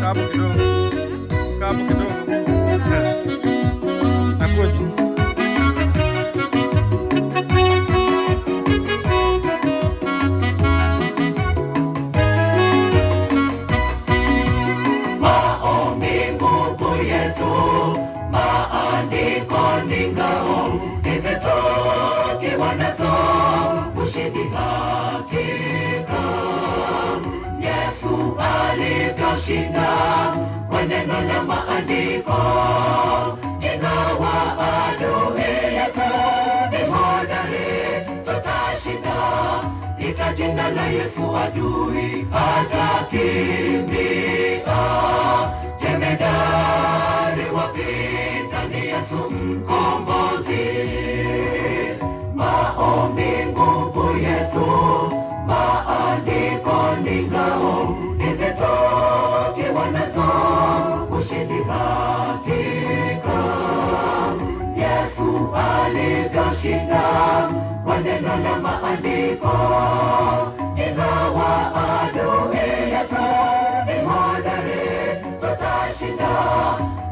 hapo kidogo. Kaa hapo kidogo. Nakuja. Maombi nguvu yetu, maandiko ni ngao, hizi tukiwa nazo ushindi hakika. Yesu alivyoshinda kwa neno la maandiko, ingawa adui yetu ni hodari, tutashinda. Ita jina la Yesu, adui atakimbia. Jemedari wa vita ni Yesu mkombozi. Maombi nguvu yetu, maandiko ni ngao, hizi tukiwa nazo ushindi hakika. Yesu alivyoshinda kwa neno la maandiko, ingawa adui yetu ni hodari, tutashinda.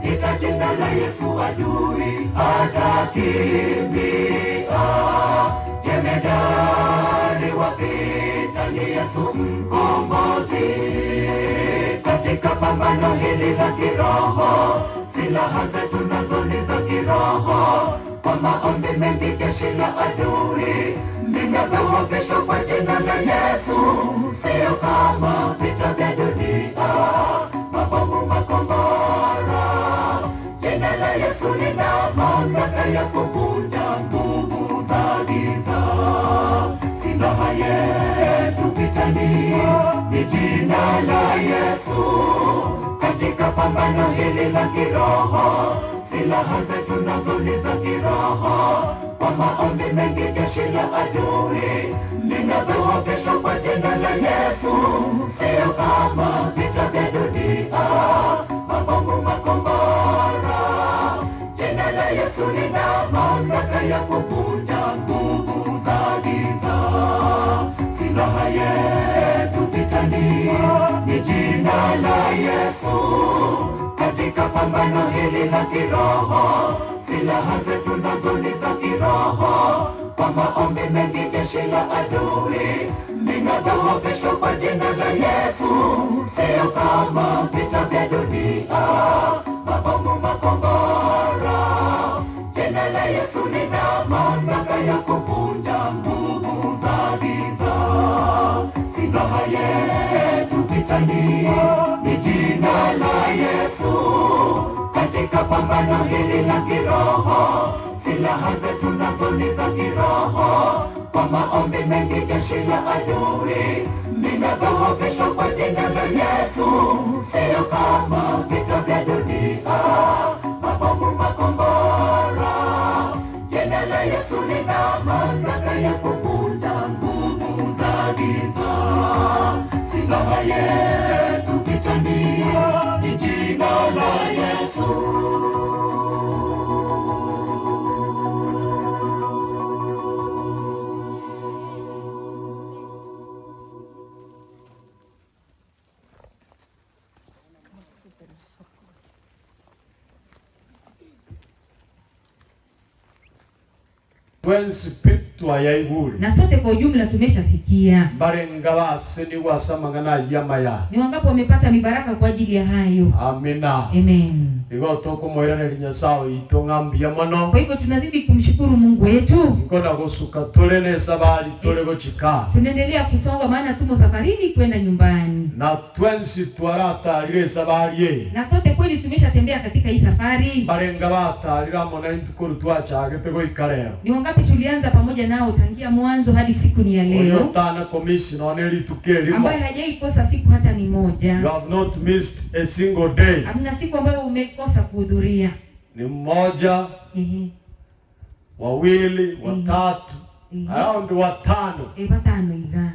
Ita jina la Yesu, adui atakimbia. Jemedari wa vita ni Yesu mkombozi. Katika pambano hili la kiroho, silaha zetu nazo ni za kiroho. Kwa maombi mengi jeshi la adui linadhoofishwa kwa jina la Yesu. Sio kama vita vya dunia, mabomu, makombora. Jina la Yesu lina mamlaka ya kuvunja nguvu za giza. Silaha yetu vitani ni jina la Yesu. Katika pambano hili la kiroho, silaha zetu nazo ni za kiroho. Kwa maombi mengi jeshi la adui linadhoofishwa kwa jina la Yesu. Sio kama vita vya dunia, mabomu, makombora. Jina la Yesu lina mamlaka ya kuvunja nguvu za giza. Silaha yetu vitani ni jina la Yesu. Katika pambano hili la kiroho, silaha zetu nazo ni za kiroho. Kwa maombi mengi jeshi la adui linadhoofishwa kwa jina la Yesu. Sio kama vita vya dunia, mabomu, makombora. Jina la Yesu lina mamlaka ya kuvunja nguvu za giza. Silaha yetu vitani ni jina la Yesu. Katika pambano hili la kiroho, silaha zetu nazo ni za kiroho. Kwa maombi mengi jeshi la adui linadhoofishwa kwa jina la Yesu. Sio kama vita vya dunia, mabomu, makombora. Jina la Yesu lina mamlaka ya kuvunja nguvu za giza. Silaha yetu vitani ni jina la Yesu. Twensipitwa ya iguli. Na sote kwa ujumla tumeshasikia. Barenga base ni wasamangana yamaya. Ni wangapi wamepata mibaraka kwa ajili ya hayo? Amina. Amen. Igo toko moirane linyasao itongambia mano. Kwa hivyo tunazidi kumshukuru Mungu wetu. Ngona gusuka tolene sabali tole gochika. Tunaendelea kusonga maana tumo safarini kwenda nyumbani. Na twensi twarata lile sabali ye. Na sote kweli tumeshatembea katika hii safari. Barenga bata liramo na intukuru tuacha agitego ikareo. Ni wangapi tulianza pamoja nao tangia mwanzo hadi siku ni ya leo? Oyotana commission oneli tukeli. Ambaye hajaikosa siku hata ni moja. You have not missed a single day. Hamna siku ambayo umekosa kuhudhuria. Ni mmoja, wawili, watatu, hao ndio watano. Batano iga.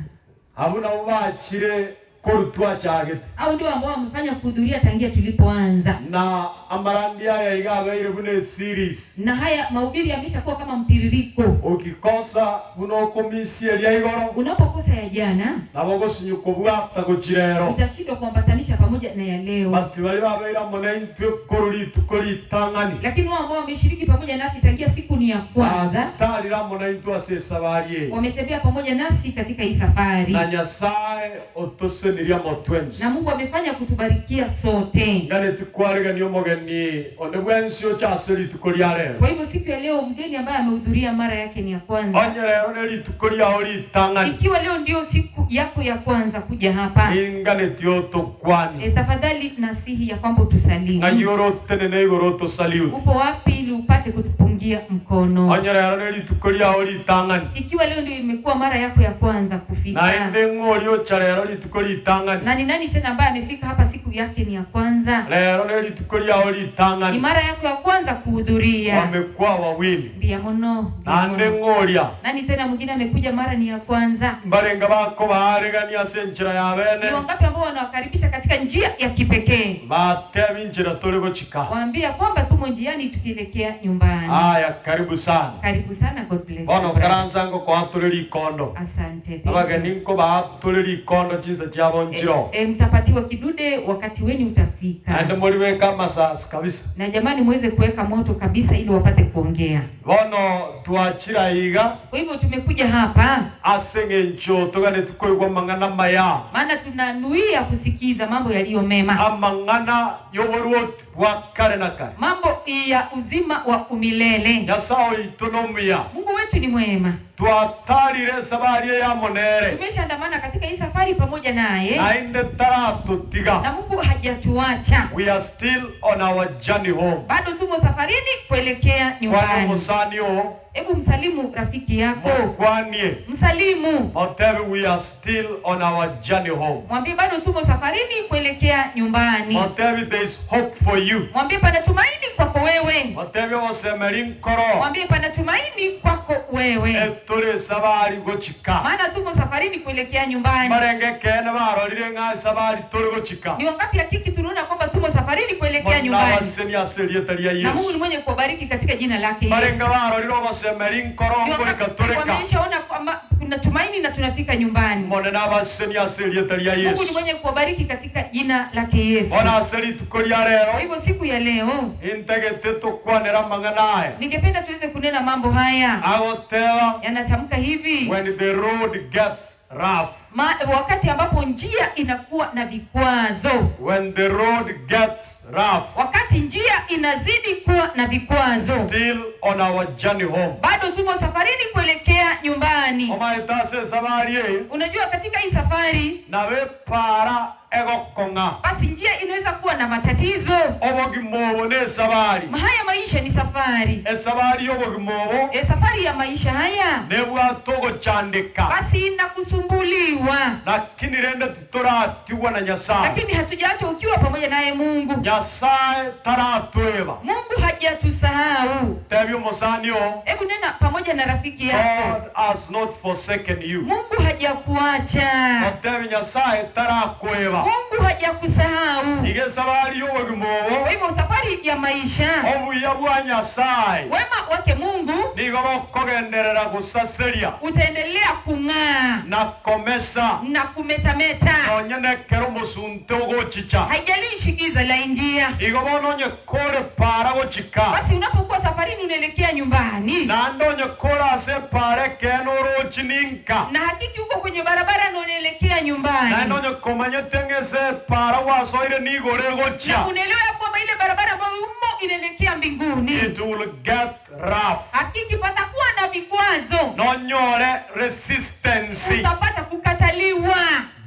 Habuna ubachire korutwa chagete au ndio ambao wamefanya kuhudhuria tangia tulipoanza. Na amarandi haya igabe bune series. Na haya mahubiri yameshakuwa kama mtiririko. Ukikosa buno komisia ya igoro, unapokosa ya jana na bogo sinyukobwa takogirero, utashindwa kuambatanisha pamoja na ya leo. Bati bali babeira monentu koruri tukori tangani, lakini wao ambao wameshiriki pamoja nasi tangia siku ni ya kwanza, talira monentu asesabariye, wametembea pamoja nasi katika hii safari. Na Nyasaye otoseniria motwens, na Mungu amefanya kutubarikia sote. Ngale tukwarega niyo mogeni onebwensio chaseri tukoria leo. Kwa hivyo siku ya leo mgeni ambaye amehudhuria mara yake ni ya kwanza. Onyere oneli tukoria oli tangani. Ikiwa leo ndio siku yako ya kwanza kuja hapa, ingane tioto kwani, tafadhali nasihi ya kwamba utusalimu. Ngayoro tenene igoro to salute. Upo wapi ili upate kutupungia mkono? Onyere oneli tukoria oli tangani. Ikiwa leo ndio imekuwa mara yako ya kwanza kufika, na ende ngolio charero litukoli tangani. Na ni nani tena ambaye amefika hapa siku yake ni ya kwanza? Lero litukoli oli tangani. Ni mara yako ya kwanza kuhudhuria. Wamekuwa wawili. Ndia mono. Na ende ngolia. Nani tena mwingine amekuja mara ni ya kwanza? Mbarenga bako baharegani asenchira ya bene. Ni wangapi ambao wanawakaribisha katika njia ya kipekee? Batebi njira tolego chika. Waambia kwamba tumo njiani tukielekea nyumbani. Haya, karibu sana. Karibu sana, God bless. Ono karanzango kwa atoleli kondo. Asante. Abageni nko ba atoleli kondo jinsa jabo njiro. Mtapatiwa kidude wakati wenyu utafika. Ande moliwe kama sasa kabisa. Na jamani muweze kuweka moto kabisa ili wapate kuongea. Bono tuachira iga. Kwa hivyo tumekuja hapa asenge ncho togane tukoigwa mangana maya. Maana tunanuia kusikiza mambo yaliyo mema. Amangana yoboruot wakare na kare. Mambo ya uzima wa umilele. Nyasao itonomia. Mungu wetu ni mwema. Tuatarire sabari ya monere. Tumeshaandamana katika hii safari pamoja naye. Na inde taratu tiga. Na Mungu hajatuacha. We are still on our journey home. Bado tumo safarini kuelekea nyumbani. Kwa musanio. Hebu msalimu rafiki yako. Mkwanie. Msalimu. Motevi, we are still on our journey home. Mwambie bado tumo safarini kuelekea nyumbani. Motevi, there is hope for you. Mwambie pana tumaini kwako wewe. Motevi wasemerin koro. Mwambie pana tumaini kwako wewe. Etole sabari gochika. Maana tumo safarini kuelekea nyumbani. Marenge kene barolire nga sabari tole gochika. Ni wakati hakiki tunaona kwamba tumo safarini kuelekea nyumbani. Na Mungu ni mwenye kubariki katika jina lake Yesu. Marenge barolire wasemerin koro ngoli katoleka. Wameshaona kwamba kuna tumaini na tunafika nyumbani. Mone na baseni aseli talia Yesu. Mungu ni mwenye kubariki katika jina lake Yesu. Ona aseli tukolia leo. Kwa hivyo siku ya leo integete tukwanera manganaye. Ningependa tuweze kunena mambo haya. Agotewa yanatamka hivi: when the road gets rough. Wakati ambapo njia inakuwa na vikwazo. When the road gets rough. Wakati njia inazidi kuwa na vikwazo. Still on our journey home. Bado tumo safarini kuelekea nyumbani. Omaitase safari. Unajua katika hii safari na we para egokonga. Basi njia inaweza kuwa na matatizo. Obogimobo ne safari. Haya maisha ni safari. Safari obogimobo. Safari ya maisha haya. Nebwa togo chandika. Basi inakusumbuliwa. Lakini rende tutoratiwa na Nyasaye. Lakini hatujaacha ukiwa pamoja naye Mungu. Nyasaye taratweba. Mungu hajatusahau. Tebyo mosanio. Hebu nena pamoja na rafiki yako. God has not forsaken you. Mungu hajakuacha. Tebyo Nyasaye tarakweba. Mungu hajakusahau. Ige safari yo wagimobo. Kwa hivyo safari ya maisha. Obuya bwa Nyasaye. Wema wake Mungu. Nigo kogenderera gusaseria. Utaendelea kung'aa. Na komesa. Na kumetameta. Nonyene kero musunte ugochicha. Haijalishi giza la ingia. Igo bononye kore para gochika. Basi unapokuwa safarini unaelekea nyumbani. Na ndonye kora se pare keno rochininka. Na hakiki uko kwenye barabara na unaelekea nyumbani. Na ndonye komanye tengese para wasoire nigore gocha. Na unaelewa kwamba ile barabara ambayo umo inaelekea mbinguni. It will get rough. Hakiki patakuwa na vikwazo. Nonyore resistance. Utapata kukataliwa.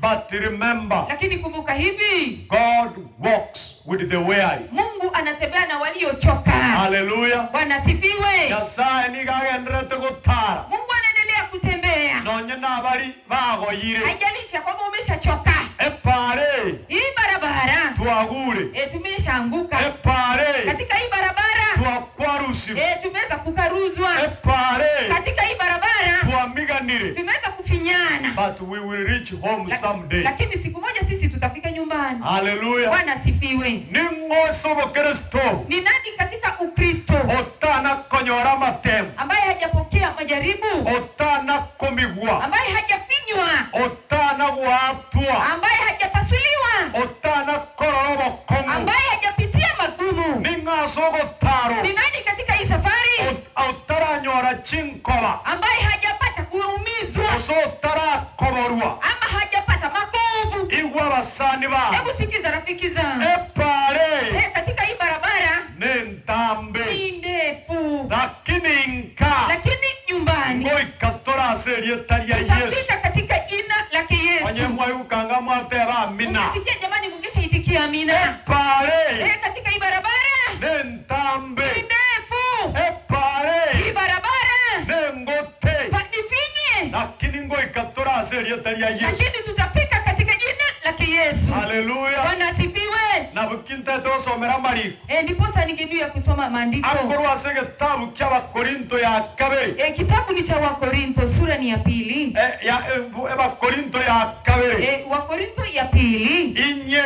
But remember, lakini kumbuka hivi, God walks with the weary. Mungu anatembea na waliochoka. Hallelujah. Bwana sifiwe. Nyasaye ni gagendrete gutara. Mungu anaendelea kutembea. Nonye nabari bagoyire. Haijalisha kwamba umeshachoka. Epare. Hii barabara. Tuagure. Tumeshaanguka. Epare. Katika hii barabara. Tuakwarusi. Tumeweza kukaruzwa. Epare. Katika hii barabara. Tuamiganire. Tumeweza kufinyana. But we will reach home someday. Lakini siku moja tukafika nyumbani. Haleluya. Bwana asifiwe. Ningosobo Kristo. Ni nani katika Ukristo Otana konyora matem. ambaye hajapokea majaribu? Otana komigwa. Ambaye hajafinywa? Otana watua. Ambaye hajapasuliwa? Otana korobo kongo. Ambaye hajapitia magumu? Ningasogo taro. Ni nani katika hii safari Otara nyora chinkola. ambaye hajapata kuumizwa? Otara koborua. Ama hajapata makovu? Igwa basani ba. Hebu sikiza rafiki zangu. Epare. Katika hii barabara Nentambe. ni ndefu, Lakini nka. lakini nyumbani Ngoi katora aseri taria Yesu. tutapita katika jina lake Yesu. Onye mwayu kanga mwatera amina. Unasikia jamani, mungeshaitikia amina. Epare. Katika hii barabara Nentambe. ni ndefu, hii Epare. barabara Nengote. nifinye, Lakini ngoi katora aseri taria Yesu. lakini tutafika katika jina lake Yesu. Haleluya. Bwana asifiwe. Na bukinta tosomera mariko. Ndiposa ningeduya kusoma maandiko. Akoro asege tabu kyaba Korinto ya kabiri. Kitabu ni cha Wakorintho, sura ni ya 2. Eba Korinto ya kabiri. Wakorintho ya 2. Inye.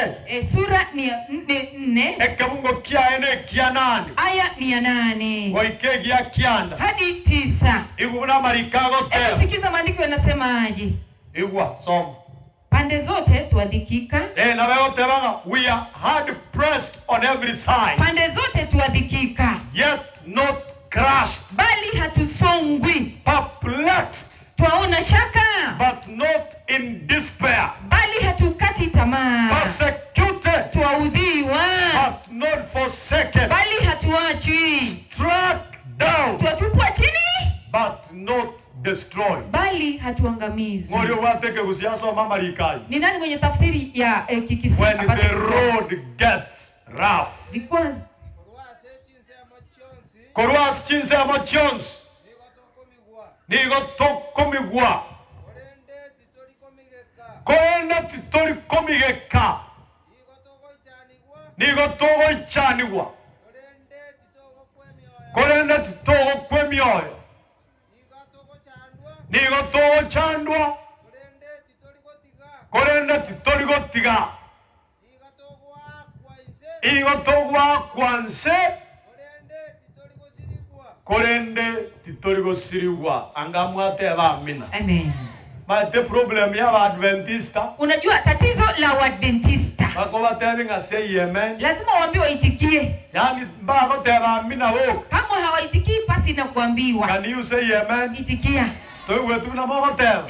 Sura ni ya 4. Ekabungo kia ene kia nani. Aya ni ya 8. Goike gia kianda. hadi 9. Iguna marikago te. Sikiza maandiko yanasemaje? Igwa soma. Pande zote tuadhikika. Na wewe tebanga, we are hard pressed on every side. Pande zote tuadhikika. Yet not crushed. Bali hatusongwi. Perplexed. Twaona shaka. But not in despair. Bali hatukati tamaa. Persecuted. Twaudhiwa. But not forsaken. Bali hatuachwi. Struck down. Twatupwa chini. But not destroyed. Bali hatuangamizwi. Ngolio wateke kusiasa mama likai. Ni nani mwenye tafsiri ya Kikisi? When the road gets rough. Because Korwas chinse amachons. Nigo tokomigwa. Korenda titori komigeka. Nigo togo ichaniwa. Korenda titogo kwemioyo. Nigo togo chandwa. Korenda titori gotiga. Igo togo akwanse. Korende titori gosirigwa. Angamwate amina. Amen. Mate problem ya Adventista. Unajua tatizo la Waadventista. Bako batebinga say amen. Lazima waambiwe waitikie. Yani bako teba amina wo. Kama hawaitikii pasi na kuambiwa. Can you say amen? Itikia. Tuwe tuna mama teba.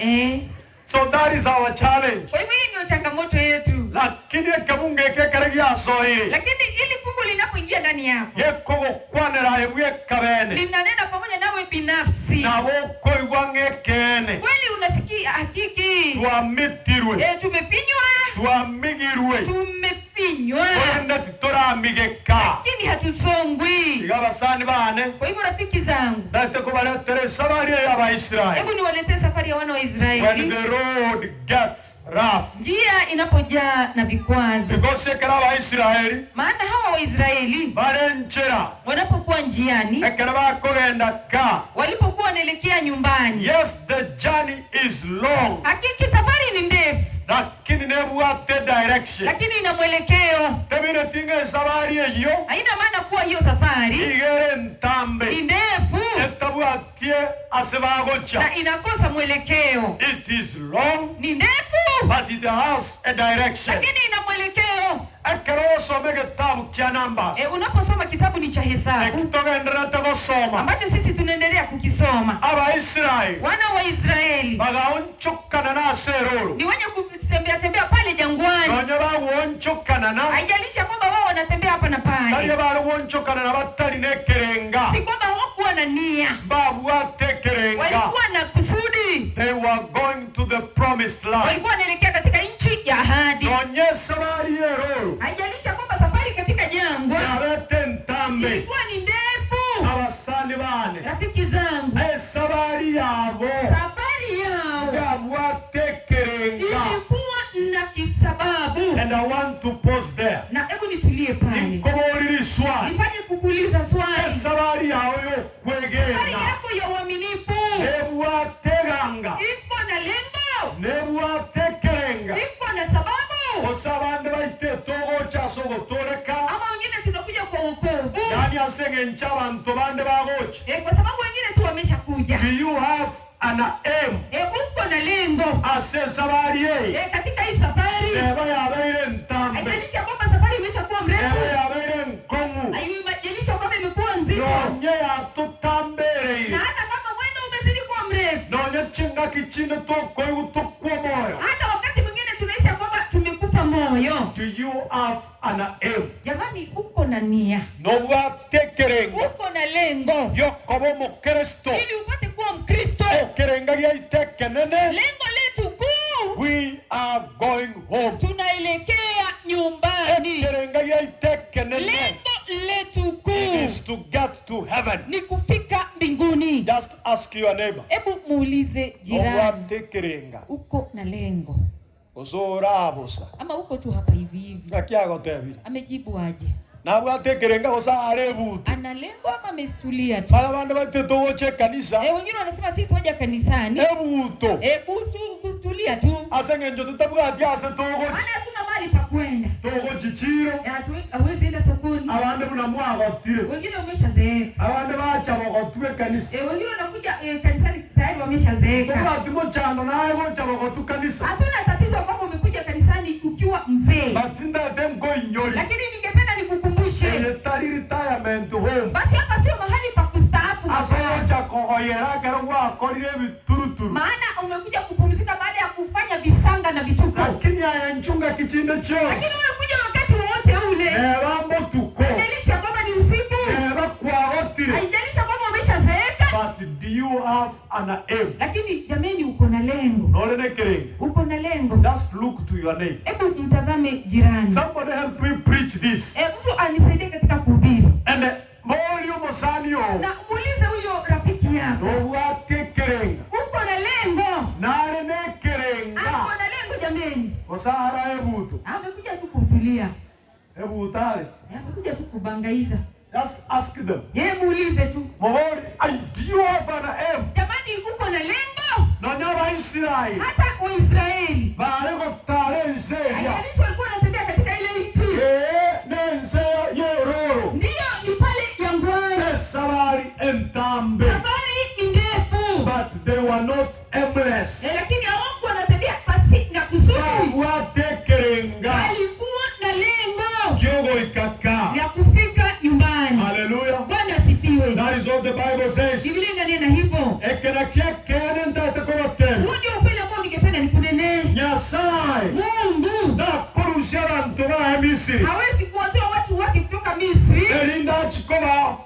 So that is our challenge. Kwa hivyo hii ndio changamoto yetu. Lakini kabunge ke karagi asoi. Lakini ili fungu linapoingia ndani yako. Yeko kwanera yewe kabene. Linanena pamoja nawe binafsi. Na woko igwange kene. Kweli unasikia hakiki. Tuamitirwe. Tumefinywa. Tuamigirwe. Tumefinywa. Kwenda titora amigeka. Lakini hatusongwi. Igaba sani bane. Kwa hivyo rafiki zangu. Date kubaletere safari ya Waisraeli. Hebu niwaletee safari ya wana wa Israeli. When the road gets rough. Njia inapojaa na vikwazo. Because kala Waisraeli. Maana hawa Waisraeli Barenchera. wanapokuwa njiani. Ekaraba kogenda ka. Walipokuwa wanaelekea nyumbani. Yes, the journey is long. Hakiki safari ni ndefu. Lakini nebuate direction. Lakini ina mwelekeo. Tebine tinga safari hiyo. Haina maana kuwa hiyo safari igere ntambe. ni ndefu. Etabuatie asebagocha. Na inakosa mwelekeo. It is long. Ni ndefu. But it has a direction. Lakini ina mwelekeo. Akaroso mege tabu kia numbers. Unaposoma kitabu ni cha Hesabu. Kutogendera kusoma. Ambacho sisi tunaendelea kukisoma. Aba Israeli. Wana wa Israeli. Bagaonchukana na seroro. Ni wenye kutembea pale jangwani. Nonye bagonchukana na. Haijalisha kwamba wao wanatembea hapa na pale. Kali bagonchukana na batali nekerenga. Si kwamba hawakuwa na nia. Babu atekerenga. Walikuwa na kusudi. They were going to the promised land. Walikuwa wanaelekea katika nchi ya ahadi. Nonye safari yero. Haijalisha kwamba safari katika jangwa. Yabete ntambe. Ilikuwa ni ndefu. Abasani bane. Rafiki zangu. Safari yabo. Safari yao. Babu atekerenga. Ilikuwa na kisababu. And I want to pause there. Na hebu nitulie pale. Nikoboliri swali. Nifanye kukuuliza swali. Safari yao yo kwegena. Safari yako ya uaminifu. Nebu ateganga. Iko na lengo. Nebu atekerenga. Iko na sababu. Osaba asengencha abantu bande bagoche. Kwa sababu wengine tu wameshakuja. Do you have an aim? Uko na lengo. Ase safari katika hii safari. Eba ya baile ntambe. Haijalisha kwamba safari imeshakuwa mrefu. Eba ya baile nkongu. Haijalisha kwamba imekuwa nzito. Nonye ya tutambere. Na hata kama mwendo umezidi kuwa mrefu. Nonye chinga kichine toko utukwa moyo. Hata wakati mwingine tunaisha kwamba tumekufa moyo. Do you have an aim? Jamani, uko na nia. Nobwa tekerenga. Uko na lengo. Yokobo mukristo. Ili upate kuwa Mkristo. Kerenga ya itekenene. Lengo letu kuu. We are going home. Tunaelekea nyumbani. Kerenga ya itekenene. Lengo letu kuu. It is to get to heaven. Ni kufika mbinguni. Just ask your neighbor. Hebu muulize jirani. Nobwa tekerenga. Uko na lengo. Ozora abosa. Ama uko tu hapa hivi hivi. Ngakiago tebile. Amejibu aje? Na bwatekerenga osare butu. Ana lengo ama ametulia tu? Baya bande batetoche kanisa. Wengine wanasema sisi tuaje kanisani. Ebuto. Kutulia tu. Asengenjo tutabwati ase togo. Maana hatuna mahali pa kwenda. Togo chichiro. Hawezi enda sokoni. Abande buna mwagotire. Wengine wameshazeeka. Abande bacha bagotwe kanisa. Wengine wanakuja kanisani tayari wameshazeeka. Bwati mo chano naye gocha bagotu kanisa. Hatuna tatizo kwamba umekuja kanisani ukiwa mzee. Batinda dem go inyori. Lakini ningependa nikukumbushe. Retirement home. Basi hapa sio mahali pa kustaafu. Asoja kohoyera kero wa kolire bituruturu. Maana umekuja kupumzika baada ya kufanya visanga na vituko. Lakini ayanchunga kichinde chos. Lakini umekuja wakati wote ule. Eba motuko. Haijalisha kwamba ni usiku. Eba kwaotire. Haijalisha kwamba umeshazeeka. But do you have an aim? Lakini jameni, uko na lengo. Nolene kerenga. Uko na lengo. Just look to your neighbor. Hebu mtazame jirani. Somebody help me preach this. Mtu anisaidie katika kuhubiri. And moli umosanio. Na muulize huyo rafiki yako. Nobwate kerenga. Uko na lengo. Nale ne kerenga. Uko na lengo jameni. Osara ebuto. Amekuja tu kutulia. Ebutale. Amekuja tu kubangaiza. Just ask them. Yeye muulize tu. Moboli, do you have an aim? Jamani, uko na lengo? Nonyaba Israeli. Hata Waisraeli. Bale gotale Israeli. Haijalishi walikuwa wanatembea katika ile nchi. Nense yeroro. Ndiyo, ni pale jangwani. Safari entambe. Safari ni ndefu. But they were not aimless. Lakini hawakuwa wanatembea pasi na kusudi. Watekerenga. Walikuwa na lengo. Yogo ikaka. Ya kufika nyumbani. Hallelujah. Bwana asifiwe. That is what the Bible says. Biblia inanena hivyo. Ekena kekene ndate kote. Huo ndio ukweli ambao ningependa nikunenee. Nyasai. Mungu. Na kurushara ntoma Misri. Hawezi kuwatoa watu wake kutoka Misri. Elinda chikoba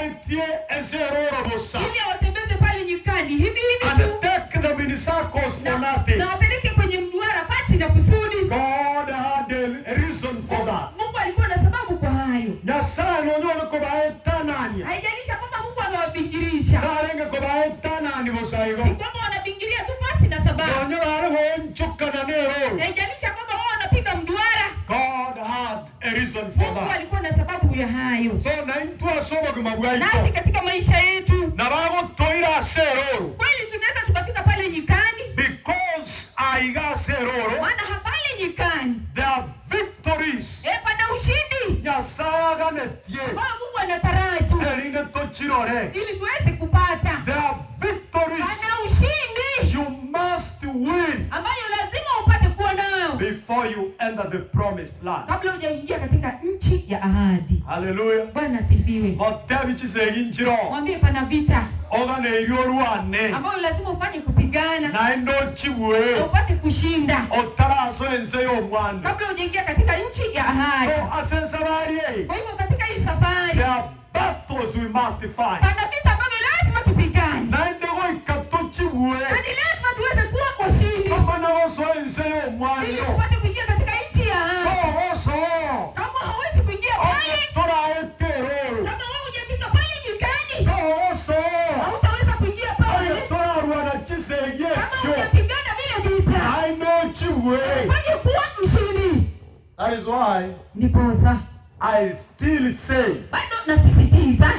itie ezeroro bosa. Ili awatembeze pale nyikani hivi hivi tu. And take them in circles for nothing. Na wapeleke kwenye mduara pasi na kusudi. God had a reason for that. Mungu alikuwa na sababu kwa hayo. Nyasai nonyole koba etananya. Haijalisha kwamba Mungu anawabikirisha. Narenge koba etanani bosa higo. Si kwamba wanabingiria tu pasi na sababu. Nonyole ariho nchuka na nero. Haijalisha kwamba wao wanapiga mduara. God had a reason for Mungu that. alikuwa na sababu ya hayo. So na intua soba kumabwaito. Nasi katika maisha yetu. Na bago toira seroro. Kweli tunaweza tukafika pale nyikani. Because aiga seroro. Maana hapale nyikani. There are victories. Pana ushindi. Nyasaya ganetie. Mungu anataraji. Eline tochirore. Ili tuweze kupata. There are victories. Pana ushindi. You must win. Ambayo lazima upate kuwa nao. Before you enter the promised land. Kabla hujaingia katika nchi ya ahadi. Hallelujah. Bwana asifiwe. Motebi chiseginjiro. Mwambie pana vita. Ogane yoruane. Ambayo lazima ufanye kupigana. Na endo chiwe. Upate kushinda. Otaraso ense yo mwande. Kabla hujaingia katika nchi ya ahadi. So asensabari. Kwa hivyo katika hii safari. There are battles we must fight. Pana vita ambavyo lazima tupigane. Na endo ikatochiwe. Hadi lazima tuweze kuwa washindi. Kama na oso ense yo mwande. Ili upate kuingia katika nchi ya ahadi. Oso. Kama hawezi kuingia pale. Tora etero. Kama wewe hujafika pale nyikani. Oso. Hautaweza kuingia pale. Tora ruana chisege. Kama hujapigana vile vita. I know chiwe. Fanye kuwa mshindi. That is why Ndiposa I still say bado nasisitiza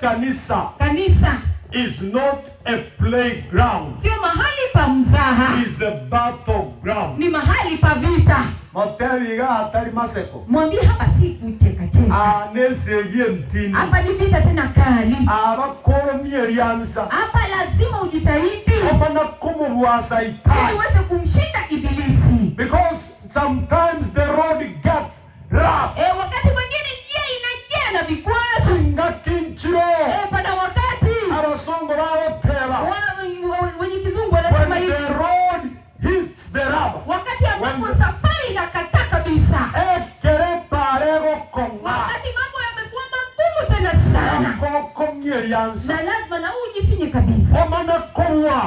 kanisa kanisa is not a playground. Sio mahali pa mzaha. It is a battleground. Ni mahali pa vita. Moteviga hatari maseko. Mwambie hapa si kucheka cheka. Neseye ntini. Hapa ni vita tena kali. Abakoro mieliansa. Hapa lazima ujitahidi. Obana kumubuasa itai. Ili uweze kumshinda ibilisi. Because sometimes the road gets rough. Wakati mwingine njia inajaa na vikwazo. Ngakinchiro. Pana wakati. Abasongo baoteba. Wenye kizungu wanasema hivi. When the road hits the rubber. Wakati ambapo safari inakataa kabisa. Wakati mambo yamekuwa magumu tena sana. Na lazima na ujifinye kabisa.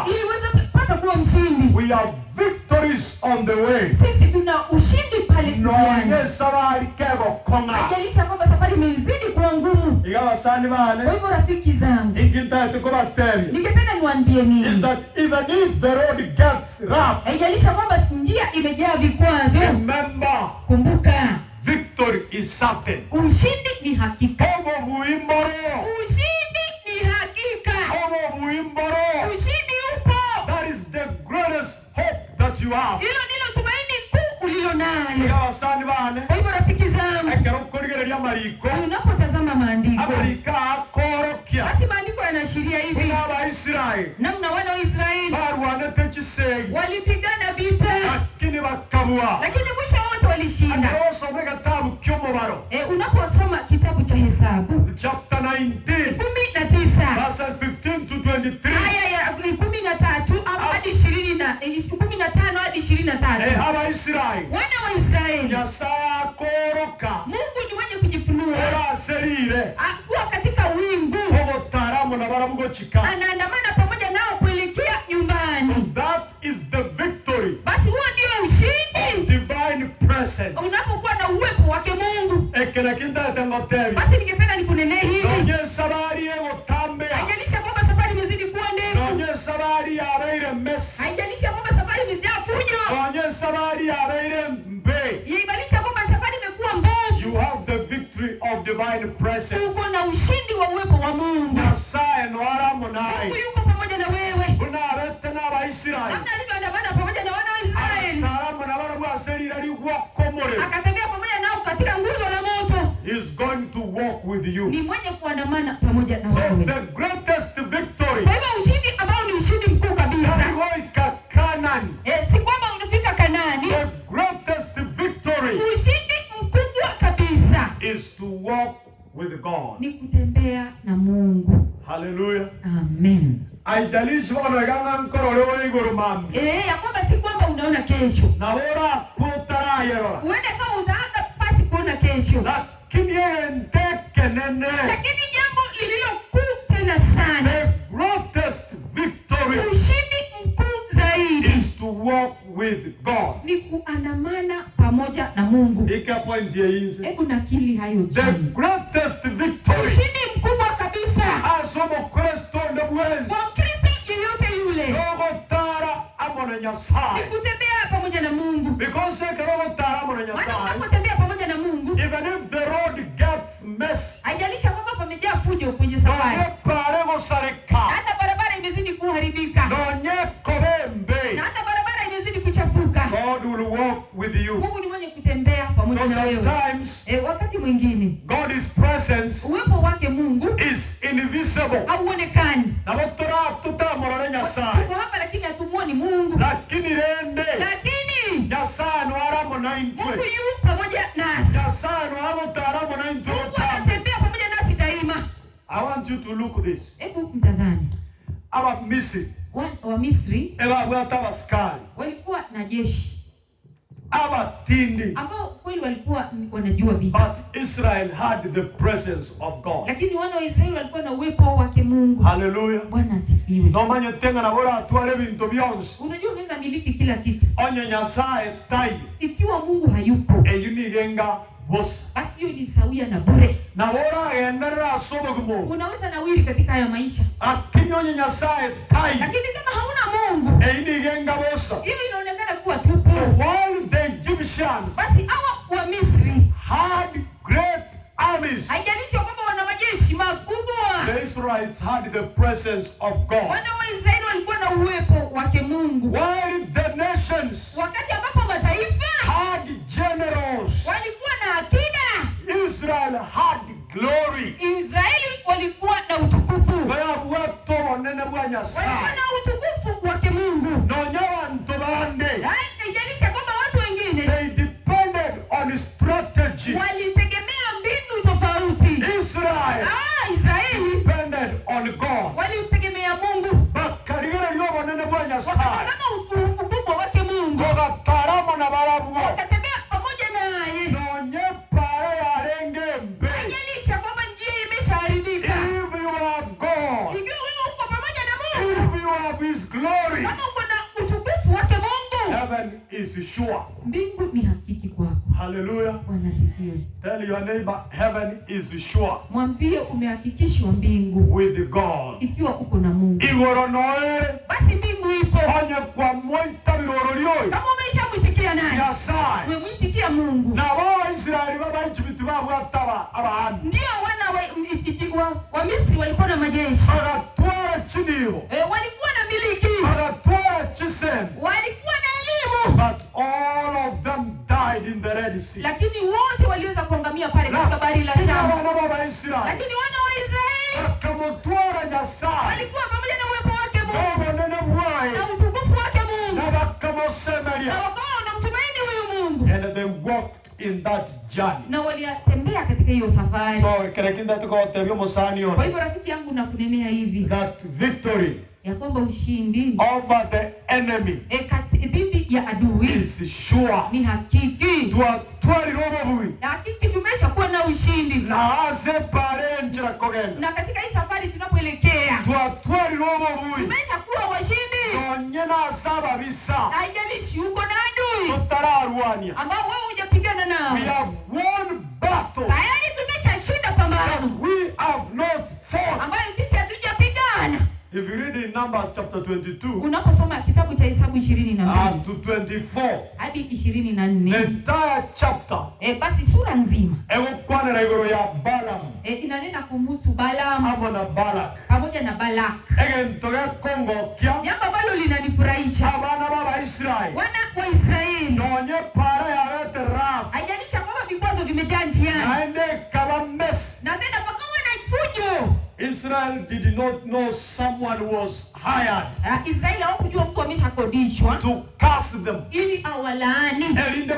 Ili uweze kupata kuwa mshindi. We have victories on the way. Sisi tuna ushindi pale njiani. Haijalisha kwamba safari imezidi kuwa ngumu. Kwa hivyo rafiki zangu, ningependa niwaambie nini? Is that even if the road gets rough, haijalisha kwamba njia imejaa vikwazo. Remember, kumbuka, victory is certain. Ushindi ni hakika. Ushindi ni hakika. Ushindi upo. That is the greatest hope that you have. Hilo ndilo tumaini kuu ulilo nalo. Kwa hivyo rafiki zangu, unapotazama maandiko, basi maandiko yanaashiria hivi. Namna wana wa Israeli walipigana vita, lakini mwisho wote walishinda. Unaposoma kitabu cha Hesabu chapter 19 19 verses 15 to 23, aya ya 13 hadi 15 hadi 23. Wana wa Israeli, Mungu ni mwenye kujifunua. Akuwa katika wingu, anaandamana pamoja nao kuelekea nyumbani. That is the victory. Basi huo ndio ushindi. Divine presence. Unapokuwa na uwepo wake Mungu. Basi ningependa nikunenee hivi. Haijalisha kwamba safari imezidi kuwa ndefu. Haijalisha kwamba safari imejaa fujo. Haijalisha kwamba safari imekuwa mbovu. You have the victory of divine presence. Uko na ushindi wa uwepo wa Mungu. Mungu yuko pamoja na wewe. Namna alivyoandamana pamoja na wana wa Israeli, akatembea pamoja nao katika nguzo la moto. Is going to walk with you. Ni mwenye kuandamana pamoja na wewe. So the greatest victory. Kwa hivyo ushindi ambao ni ushindi mkuu kabisa. Si kwamba unafika Kanaani. The greatest victory. Ushindi mkubwa kabisa is to walk with God. Ni kutembea na Mungu. Hallelujah. Amen. Haijalishi wanaganga mkoro leo igoro mami. Ya kwamba si kwamba unaona kesho. Na bora kutarayero. Uende kama utaanza pasi kuona kesho. Lakini nene. Lakini jambo lililo kuu tena sana. The greatest victory. Ushindi mkuu zaidi is to walk with God. Ni kuandamana pamoja na Mungu. Ikapo ndiye inze. Hebu nakili hayo. The greatest victory. Ushindi mkubwa kabisa. Asomo Kristo ndabwenzi. Kwa Kristo yeyote yule. Roho tara amona Nyasaye. Ni kutembea pamoja na Mungu. Because roho tara amona Nyasaye. Unapotembea pamoja na Mungu, even if the road gets messy, haijalisha kwamba pamejaa fujo kwenye safari. Hata barabara imezidi kuharibika. Na hata barabara imezidi kuchafuka. God will walk with you. Mungu ni mwenye kutembea pamoja na wewe. Wakati mwingine God's presence, uwepo wake Mungu is invisible. Hauonekani. Na botora tutamorana Nyasaye. Tuko hapa lakini hatumuoni Mungu. Lakini Nyasaye no aramo na intwe. Mungu yu pamoja nasi. Nyasaye no aramo taramo na intwe. Mungu anatembea pamoja nasi daima. I want you to look this. Hebu mtazame. Aba Misri. Wa Misri. Askari. Walikuwa na jeshi. Abatindi. Ambao kweli walikuwa wanajua vita. But Israel had the presence of God. Lakini wana wa Israeli walikuwa na uwepo wake Mungu. Hallelujah. Bwana asifiwe. No manyo tenga na bora atware bintu byonse. Unajua unaweza miliki kila kitu. Onye Nyasaye tai. Ikiwa Mungu hayupo, eyunigenga boss. basi hiyo ni sawia na bure. Na bora endera asobo gumo. Unaweza nawiri katika haya maisha. Akinyo Nyasaye tai. Lakini kama hauna Mungu, eyunigenga boss. hivi inaonekana kuwa tupu. So while the Egyptians, basi hawa wa Misri had great armies, haijalishi kwamba wana majeshi makubwa, the The Israelites had the presence of God. Wana wa Israeli walikuwa na uwepo wake Mungu. While the nations Wakati ambapo mataifa had generals, walikuwa na akida, Israel had glory. Israeli walikuwa na utukufu. Walikuwa na utukufu wake Mungu. Haijalisha kwamba watu wengine They depended on strategy. walitegemea mbinu tofauti. Israel Israeli depended on God. walitegemea Mungu. Wakatazama ukubwa wake Mungu. Wakatembea pamoja naye. Haijalisha kwamba njia imeshaharibika. If you have God, Ikiwa wewe uko pamoja na Mungu, if you have His glory, kama uko na utukufu wake Mungu, heaven is sure. mbingu ni hakiki kwako. Hallelujah. Bwana sifiwe. Tell your neighbor, heaven is sure. Mwambie umehakikishwa mbingu With God. ikiwa uko na Mungu. Igoro noere. Basi mbingu ipo. Onye kwa moita birorolio. Kama umeshamwitikia naye. Yasai. Umemwitikia Mungu. Na wao Israeli baba ichibitu babo ataba abahani. Ndio wana wa Misri walikuwa na majeshi. Agatwara chiniho. Walikuwa na miliki. Agatwara chisem. Walikuwa na elimu. But all of them died in the Red Sea. Lakini wote waliweza kuangamia pale katika bahari la Shamu. Lakini wana wa Israeli wakamtwara Nyasaye. walikuwa pamoja na uwepo wake Mungu. Na utukufu wake Mungu. Na wakamosemelia. Na wakawa wanamtumaini huyu Mungu. And they walked in that journey. Na walitembea katika hiyo safari. So kerekinda tuko tebyo mosani Kwa hivyo rafiki yangu nakunenea hivi. That victory ya kwamba ushindi over the enemy dhidi ya adui is sure. Ni hakiki. Na hakiki tumesha kuwa na ushindi. Na katika hii safari tunapoelekea tumesha kuwa washindi. Haijalishi uko na adui ambao wewe hujapigana nao. We have won battle. Tayari tumeshashinda pambano. We have not fought. Ambayo sisi hatujapigana. If you read in Numbers chapter 22, unaposoma kitabu cha Hesabu 22 to 24 hadi 24, the entire chapter basi sura nzima ekwana igoro ya Balaam inanena kumhusu Balaam na Balak pamoja na Balak. Egentoga Kongo kia jambo ambalo linanifurahisha abana baba Israeli, wana wa Israeli nonye para ya wete raf, haijalisha kwamba vikwazo vimejaa njiani naende kaba mess, na tena pakawa na fujo. Israel did not know someone was hired. Israeli hawakujua mtu ameshakodishwa to curse them, ili awalaani, ili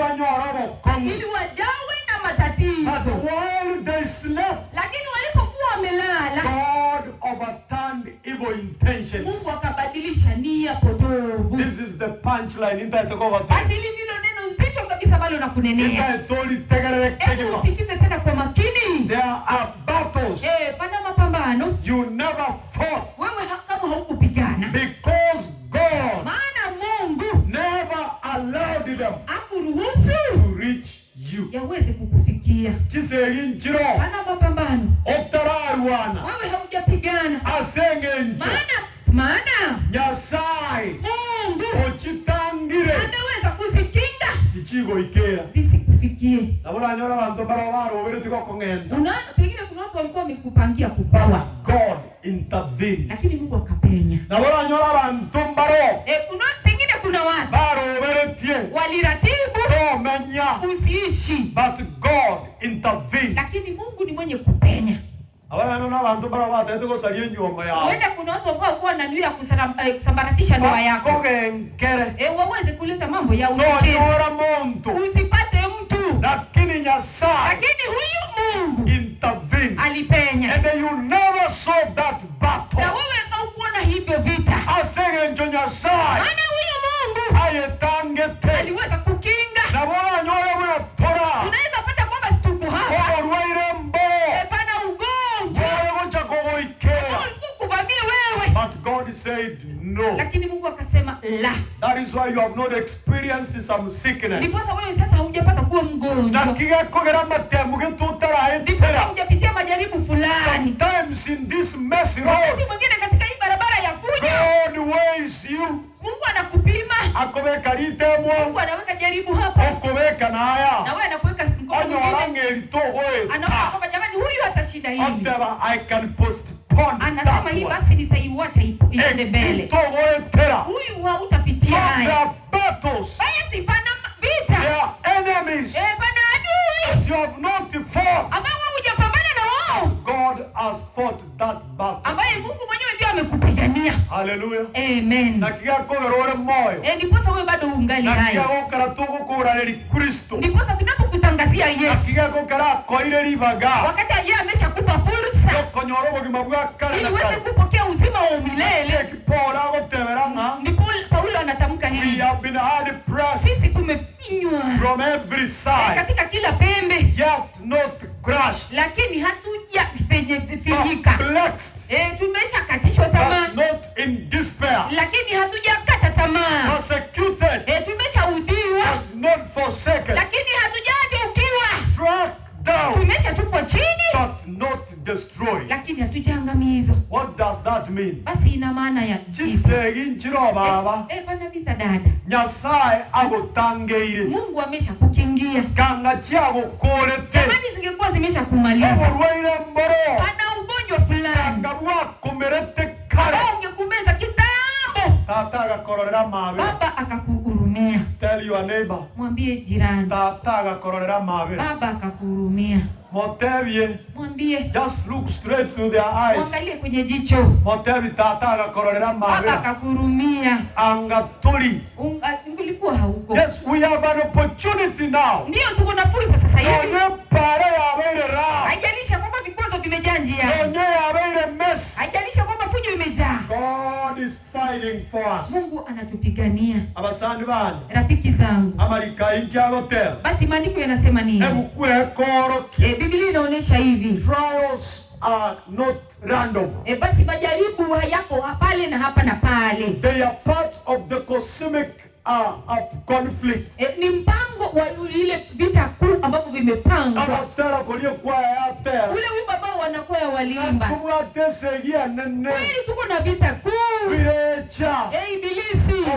wajawe na matatizo. But while they slept, lakini walipokuwa wamelala, God overturned evil intentions. Mungu akabadilisha nia potovu. This is the punchline. Basi hili ndilo neno nzito kabisa bado nakunenea. Hebu usikize tena kwa makini. There are battles pana mapambano you never fought, wewe kama haukupigana, because God maana Mungu never allowed them akuruhusu to reach you, yaweze kukufikia. Pana mapambano wewe haujapigana, maana Nyasaye Mungu ochitangire anaweza kuzikinga tichigo ikera zisikufikie. Abanyora abantu barabaro beretiko kongenda, pengine kuna watu walikuwa wamekupangia kupawa, God intervened, lakini Mungu akapenya. Abanyora abantu baro pengine kuna watu baro beretie waliratibu menya usiishi, but God intervened, lakini Mungu ni mwenye kupenya. Abanyora abantu baro bateteko salie nyoma yao. Wenda kuna watu ambao kwa na nia kusambaratisha ndoa yako, waweze kuleta mambo ya uchochezi, usipate mtu, lakini Nyasaye, lakini huyu Mungu intervened, alipenya, and you never saw that battle. Na wewe haukuona hivyo vita, Nyasaye, maana huyu Mungu ayetangete aliweza kukinga. Na bora nyoyo mwana tora, unaweza pata kwamba tuko hapa pana ugonjwa kuvamia wewe, but God said no. Lakini Mungu akasema la. That is why you have not experienced some sickness. Ndipo wewe sasa hujapata kuwa mgonjwa, na kigakogera matembuge tutaraendera, hujapitia majaribu fulani. Sometimes in this messy road, wakati mwingine katika hii barabara ya fujo, God weighs you. Mungu anakupima, akobeka litemwo, Mungu anaweka jaribu hapo, akobeka naya, na wewe anakuweka mkono mwingine, anaona kwamba jamani huyu atashinda hili, I can postpone upon Anasema hii basi nitaiacha iende mbele. Huyu hautapitia haya. Battles. Basi pana vita. There are enemies. Pana adui. That you have not fought. Ambao hujapambana na wao. God has fought that battle. Ambaye Mungu mwenyewe ndiye amekupigania. Hallelujah. Amen. Na kia kogerore moyo. Ndiposa wewe bado ungali hai. Na kia gokara tugukurariri Kristo. Ndiposa tunapokutangazia Yesu. Na kia gokara koire ribaga. Wakati yeye ameshakupa fursa. Konyoro bogima bwa kale. Ili uweze kupokea uzima wa milele. Kipora goteberanga. Ndipo Paulo anatamka hivi. We have been hard pressed. Sisi tumefinywa from every side. Katika kila pembe. Yet not crushed. Lakini hatujafinyika. Tumeshakatishwa tamaa. Not in despair. Lakini hatujakata tamaa. Persecuted. Tumeshaudhiwa. Not forsaken. Lakini hatujaacha ukiwa. Struck down. Tumeshatupwa chini. But not destroyed. Lakini hatujaangamizwa. What does that mean? Basi ina maana ya baba. Pana vita dada. Nyasaye agutangeire. Mungu ameshakukingia. Kanga chago kolete. Jamani zingekuwa zimeshakumaliza. Ana ugonjwa fulani. Kanga kumerete kale. Ungekumeza kitambo. Tata agakororera mabe. Baba akakuhurumia. Tell your neighbor. Mwambie jirani. Tata agakororera mabe. Baba akakuhurumia. Motebye. Mwambie. Just look straight to their eyes. Mwangalie kwenye jicho. Motebi tata agakororera mabe. Baba akakuhurumia. Angatuli. Ungilikuwa hauko. Yes, we have an opportunity now. Ndio tuko na fursa sasa hivi. Haijalisha kwamba vikwazo vimejaa njiani. Haijalisha kwamba fujo imejaa. God is fighting for us. Mungu anatupigania. Abasandi bani. Rafiki zangu. Amarika inkiagotel. Basi maandiko yanasema nini? Biblia inaonyesha hivi. Trials are not random. Basi majaribu hayako pale na hapa na pale. They are part of the cosmic conflict. Ni mpango wa ile vita kuu ambavyo vimepangwa. Ule wimbo ambao wanakwaya waliimba. Kweli tuko na vita kuu. Ibilisi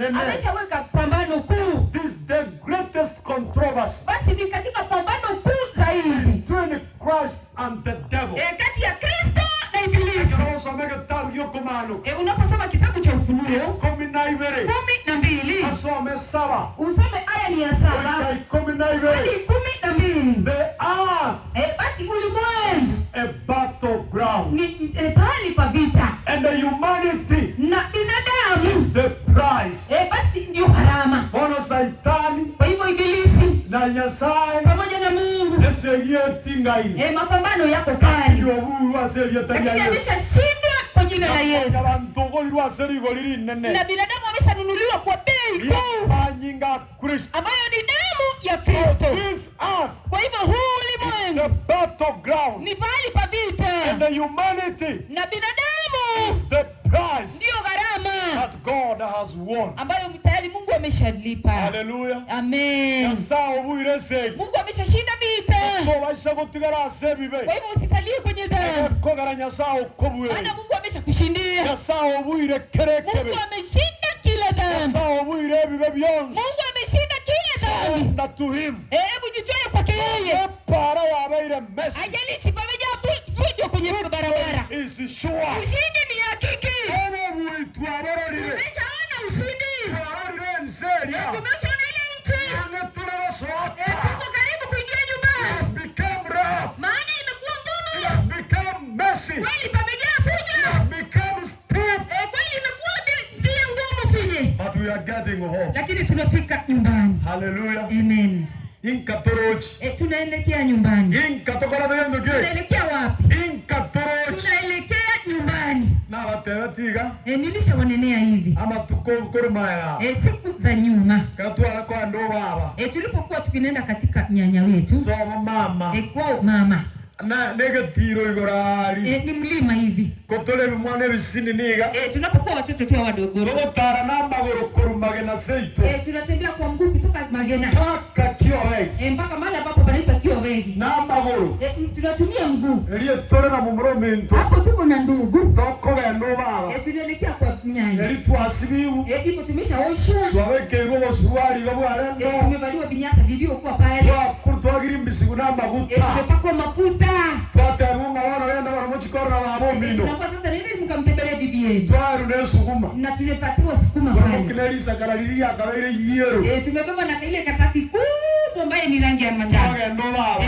ameshaweka pambano kuu. This is the greatest controversy. Basi ni katika pambano kuu zaidi between Christ and the devil. Kati ya Kristo na Ibilisi. Unaposoma kitabu cha Ufunuo 12. Usome aya ni ya 7 hadi 12. The earth basi ulimwengu is a battleground. Ni pahali pa vita. And the humanity na binadamu is the price. Basi ndio gharama. Bona Saitani. Kwa hivyo Ibilisi na Nyasaye pamoja na Mungu mapambano yako kali. Lakini ameshashinda kwa jina la Yesu. Na binadamu ameshanunuliwa kwa bei kuu ambayo ni damu ya Kristo. Kwa hivyo huu ulimwengu ni pahali pa vita. And the humanity na binadamu is the price ndio gharama that God has won. Ambayo tayari Mungu ameshalipa. Hallelujah. Amen. Mungu ameshashinda vita. Kwa hivyo usisalie kwenye dhambi. Maana Mungu ameshakushindia. Mungu ameshinda kila dhambi. Mungu ameshinda kila dhambi. Hebu jitoe kwake yeye. Haijalishi pamejaa fujo kwenye barabara. Ushindi ni hakiki. Tumeshaona ushindi. Tumeshaona ile nchi. Tuko karibu kuingia nyumbani. Maana imekuwa ngumu. Kweli pamejaa fujo. Kweli imekuwa njia ngumu finye. But we are getting home. Lakini tunafika nyumbani. Hallelujah. Amen. Tunaelekea nyumbani. Tunaelekea wapi? Tunaelekea nyumbani. Na watewetiga. Nilishawanenea hivi. Ama tukokorumaya. Siku za nyuma. Katwala kwa ndo baba. Tulipokuwa tukinenda katika nyanya wetu. So mama. Kwao mama. Na negatiro igorari. Ni mlima hivi. Kotole mwana bisini niga. Tunapokuwa watoto tu wadogo. Rotara namba gorokuru magena seito. Tunatembea kwa mguu kutoka Magena. Mpaka Kiowegi. Mpaka mahali ambapo panaitwa Kiowegi. Namba goro. Tunatumia mguu. Elie tole na mumromento. Hapo tuko na ndugu. Toko gendo baba. Tunaelekea kwa nyanya. Eli tuasibiu. Ndipo tumeshaosha. Tuweke robo suruali babo arendo. Tumevaliwa vinyasa vilivyokuwa pale. Kurtwagiri mbisigu namba guta. Tumepakwa mafuta. Twate arunga wana wenda wana mochiko Tora wabo mino. Tunakuwa sasa nini mkamtembelee bibi yetu. Twaru ne sukuma. Na tunapatiwa sukuma pale. Kinelisa kalalilia akawaile yero. Tumebeba na ile karatasi kubwa ambayo ni rangi ya manjano.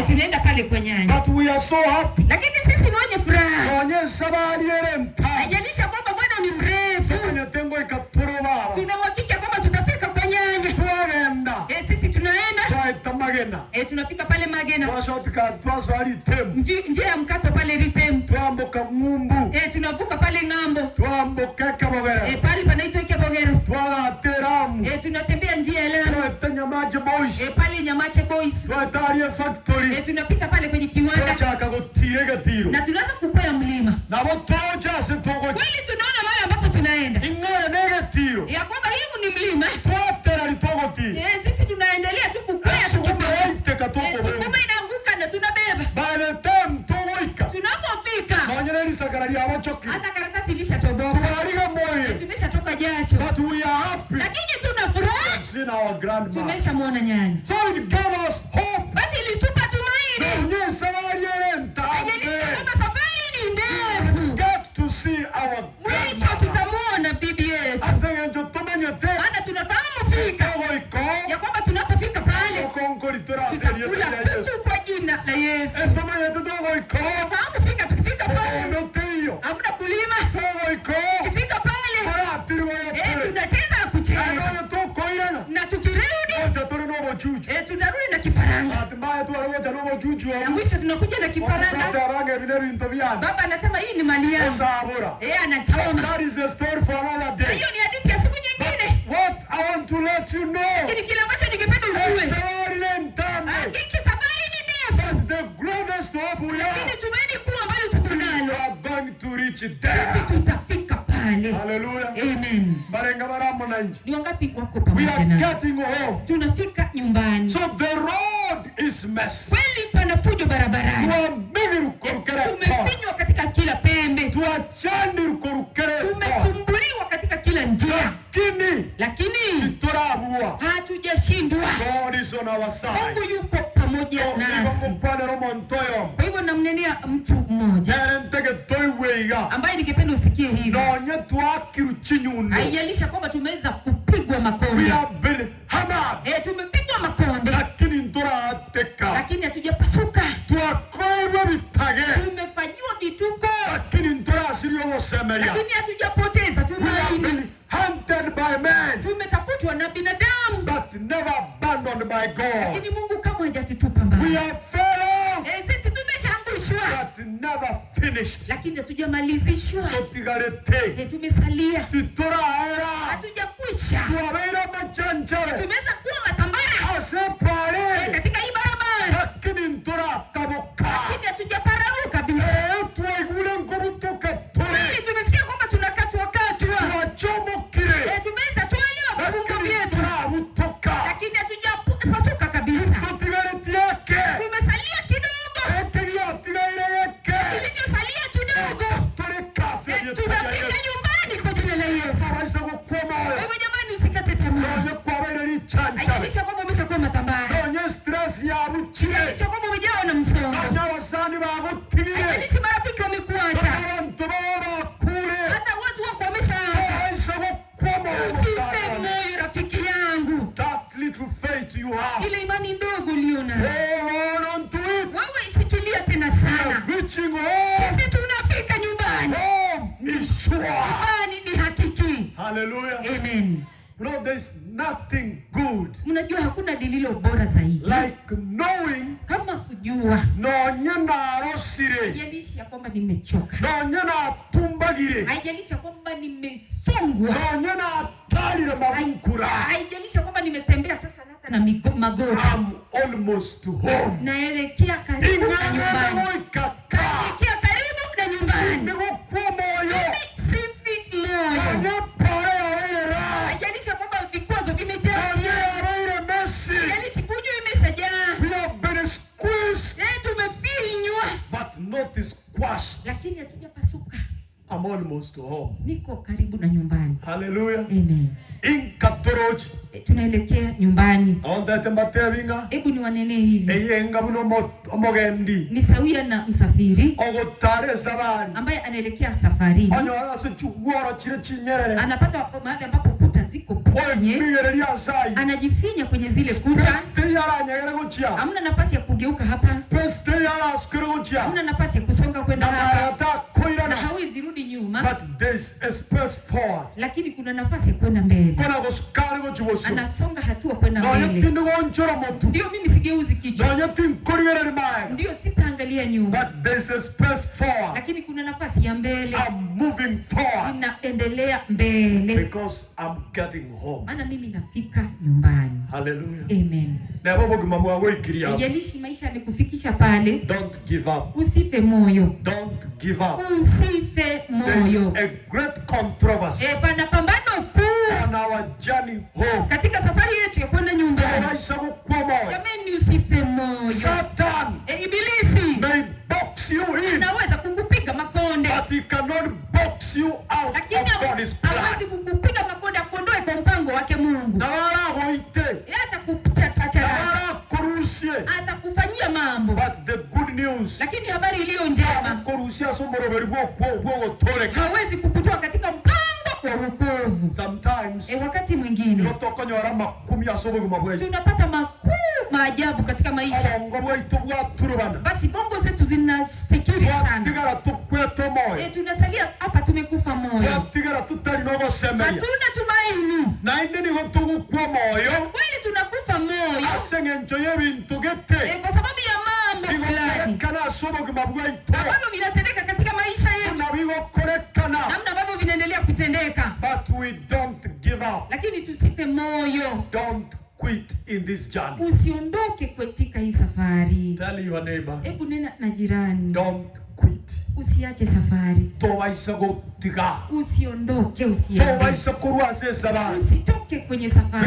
Tunaenda pale kwa nyanya. But we are so happy. Lakini sisi ni wenye furaha. Onye sabari erenta. Haijalisha kwamba bwana ni mrefu. Fanya tengo ikatoro baba. Tuna uhakika kwamba tutafika kwa nyanya. Tuagenda. Sisi tunaenda. Twaita Magena. Tunafika pale Magena. Twashotika twaswali temu. Njia ya mkato pale Ritemu. Twamboka Ngumbu. Tunavuka pale Ng'ambo. Twamboka Kabogero. Pale panaitwa Kabogero. Twagateramu. Tunatembea njia ya lami. Twata Nyamache Boys. Pale Nyamache Boys. Twatarie factory. Tunapita pale kwenye kiwanda. Twachaka gutire gatiro. Na tunaanza kukwea mlima. Na botoja setogo. Kweli tunaona mahali ambapo tunaenda. Ingara negatiro. Ya kwamba hii ni mlima. Twatera litogoti. Sisi tunaendelea tu kukwea tukipanda. Sukuma inaanguka na tunabeba. By the time tuwika. Tunapofika. Maana ni sakaralia wachoki. Hata karatasi ilishatoboka. Tuwaliga moyo. Tumeshatoka jasho. But we are happy. Lakini tuna furaha. Seen our grandma. Tumeshamuona nyanya. So it gave us hope. Basi ilitupa tumaini. Ndio safari yetu. Kama safari ni ndefu. Get to see our Mwisho tutamuona bibi yetu. Asenge tutumanye te. Maana tunafahamu fika. Ya kwamba tunapofika pale. Konkoli toraseri Yesu. Kwa jina la Yesu. Tutumanye tutogo iko. Fahamu fika tukifika pale. Hamna kulima. Tukifika pale. Tunacheza na kucheza. Na tukirudi. Tutarudi na kifaranga. Na mwisho tunakuja na kifaranga. Baba anasema hii ni mali yangu. Anachoma. That is a story for another day. Hiyo ni hadithi ya siku nyingine. What I want to let you know. Lakini kile ambacho ningependa ujue. Safari ni ndefu. Hakika safari ni ndefu. But the greatest hope we have. Lakini tumaini kuu ambalo tuko nalo. We are going to reach there. Sisi tutafika pale. Hallelujah. Amen. Barenga baramo na inji. Ni wangapi wako We pamoja are na? getting home. Tunafika nyumbani. So the road is mess. Kweli pana fujo barabarani. Tumefinywa katika kila pembe. Tumesumbuliwa katika kila njia. Lakini hatujashindwa. Mungu yuko pamoja nasi. Kwa hivyo namnenea mtu mmoja ambaye ningependa usikie hivi. Haijalisha kwamba tumeweza kupigwa makonde. Tumepigwa makonde. Lakini hatujapasuka. Tumefanyiwa vituko. Lakini hatujapoteza tumaini. Hunted by men. Tumetafutwa na binadamu. But never abandoned by God. Lakini Mungu kamwe hajatutupa mbali. We have failed. Sisi tumeshaangushwa. But never finished. Lakini hatujamalizishwa. Tumesalia. Hatujakwisha. Tumeweza kuwa matambara. Katika hii barabara. Lakini hatujaparauka kabisa. Tumesikia kwamba tunakatwa. Tumeweza tuelewa vifungo vyetu. Lakini hatujapasuka kabisa. Tumesalia kidogo. Kilichosalia kidogo. Tunafika nyumbani kwa jina la Yesu. Wewe jamani usikate tamaa. Haijalisha kwamba umeshakuwa matambara. Haijalisha kwamba umejawa na msongo. Haijalishi marafiki wamekuacha. Hata watu wako wameshaaga. Usife moyo rafiki yangu. Ile imani ndogo uliona. Wewe isikilia tena sana. Sisi tunafika nyumbani. Nyumbani ni hakiki. Hallelujah. Amen. You know, there's nothing good. Mnajua hakuna lililo bora zaidi. Like knowing. Kama kujua. Haijalishi kwamba nimechoka. Haijalishi kwamba nimesongwa. Haijalishi kwamba nimetembea sasa hata na magoti. I'm almost to home. Naelekea karibu na nyumbani. Naelekea karibu na nyumbani. Sifi moyo. Haijalishi kwamba vikwazo vimejaa. Haijalishi fujo imeshajaa. Tumefinywa. But not squashed. Lakini hatujapasuka. I'm almost to home. Niko karibu na nyumbani. Hallelujah. Amen. Inkatoroji. Tunaelekea nyumbani. Ondete mbatevinga. Hebu niwanene hivi. Eyenga buno omogendi. Ni sawia na msafiri Ogotare safari. ambaye anaelekea safarini. Anyora se chuworo chire chinyerere. Anapata mahali ambapo kuta ziko penye. Anajifinya kwenye zile kuta. Hamna nafasi ya kugeuka hapa. Hamna nafasi ya kusonga kwenda hapa. Na hawezi rudi nyuma. But there's a space forward. Lakini kuna nafasi ya kwenda mbele. Anasonga hatua kwenda mbele. Ndio mimi sigeuzi kichwa. Ndio sitaangalia nyuma. But there's a space forward. Lakini kuna nafasi ya mbele. I'm moving forward. Ninaendelea mbele. Because I'm getting home. Maana mimi nafika nyumbani. Hallelujah. Amen. Na babo kimamwa wewe kiria. Haijalishi maisha yamekufikisha pale. Don't give up. Usife moyo. Don't give up. Usife moyo. There's a great controversy. Pana pambano kuu on our journey home. Katika safari yetu ya kwenda nyumbani. Jamani usife moyo. Satan. Ibilisi. May box you in. Anaweza kukupiga makonde. But he cannot box you out of God's plan. Hawezi kukupiga makonde akondoe kwa mpango wake Mungu. Na wala hoite. Hata kupita kurusie. Atakufanyia mambo. But the good news. Lakini habari iliyo njema. Kurusia somboro bali bwo toreka. Hawezi kukutoa katika mpango wa wokovu. Sometimes. Wakati mwingine. Tunapata maajabu katika maisha. Basi bongo zetu zinafikiri sana. Tunasalia hapa tumekufa moyo. Hatuna tumaini. Kweli tunakufa moyo. Kwa sababu ya mambo fulani. Ambavyo vinatendeka katika maisha yetu. Namna ambavyo vinaendelea kutendeka. But we don't give up. Lakini tusife moyo. Don't quit in this journey. Usiondoke katika hii safari. Tell your neighbor. Hebu nena na jirani. Don't quit. Usiache safari. Usiondoke, usiache. Usitoke kwenye safari.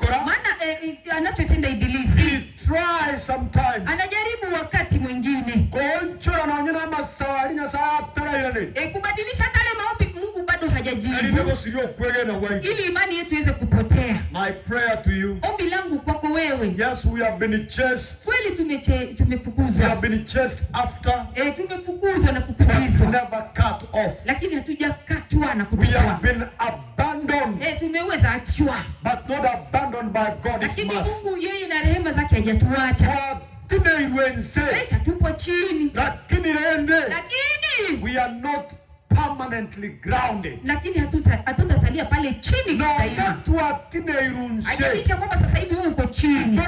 Maana anachotenda Ibilisi. He tries sometimes. Anajaribu wakati mwingine. Kubadilisha kale maombi Mungu bado hajajibu. Ili imani yetu iweze kupotea. My prayer to you. Ombi langu kwako wewe. Yes, we have been chased. Kweli tumefukuzwa. We have been chased after. Tumefukuzwa na kukimbizwa. Never cut off. Lakini hatujakatwa na kutupwa. We have been abandoned. Tumeweza achwa. But not abandoned by God. Lakini Mungu yeye na rehema zake hajatuacha. Maisha tupo chini. Lakini we are not permanently grounded. Lakini hatutasalia pale chini daima. Haimaanishi kwamba sasa hivi wewe uko chini.